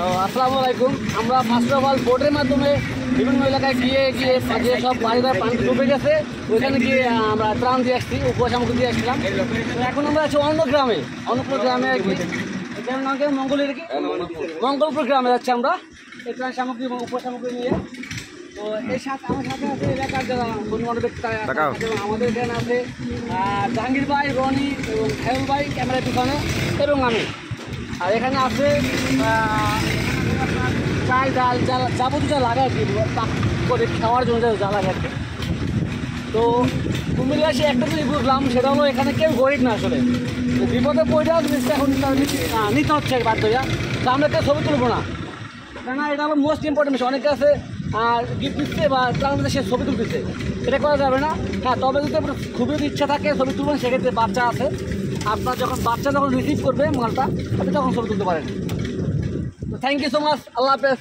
আসসালামু আলাইকুম। আমরা ফার্স্ট অফ অল বোটের মাধ্যমে বিভিন্ন এলাকায় গিয়ে যে সব বাড়িদার পানি ডুবে গেছে ওইখানে গিয়ে আমরা ত্রাণ দিয়ে আসছি, উপসামগ্রী দিয়ে আসছিলাম। এখন আমরা আছি অন্নপুর গ্রামে আর কি। এখানে নাম কি মঙ্গলের কি মঙ্গলপুর গ্রামে যাচ্ছি আমরা এই ত্রাণ সামগ্রী এবং উপসামগ্রী নিয়ে। তো এর সাথে আমার সাথে আছে এলাকার যারা গণ্যমান্য ব্যক্তি এবং আমাদের এখানে আছে জাহাঙ্গীর ভাই, রনি এবং খায়ুল ভাই ক্যামেরার পিছনে এবং আমি। আর এখানে আছে চাল ডাল যাবতীয় যা লাগে আর কি করে খাওয়ার জন্য যা লাগে আর কি। তো কুমিল্লা এসে একটা জিনিস বুঝলাম, সেটা হলো এখানে কেউ গরিব না আসলে। বিপদে পড়ে জিনিসটা এখন নিতে হচ্ছে বাধ্য হইয়া। তো আমরা কেউ ছবি তুলবো না, কেননা এটা হলো মোস্ট ইম্পর্টেন্ট বিষয়। অনেকে আছে গিফট দিচ্ছে বা তার মধ্যে সে ছবি তুলতেছে, এটা করা যাবে না। হ্যাঁ, তবে যদি আপনার খুবই ইচ্ছা থাকে ছবি তুলবেন, সেক্ষেত্রে বাচ্চা আছে, আপনার বাচ্চা যখন রিসিভ করবে মালটা আপনি তখন ছবি তুলতে পারেন। তো থ্যাংক ইউ সো মাচ, আল্লাহ হাফেজ।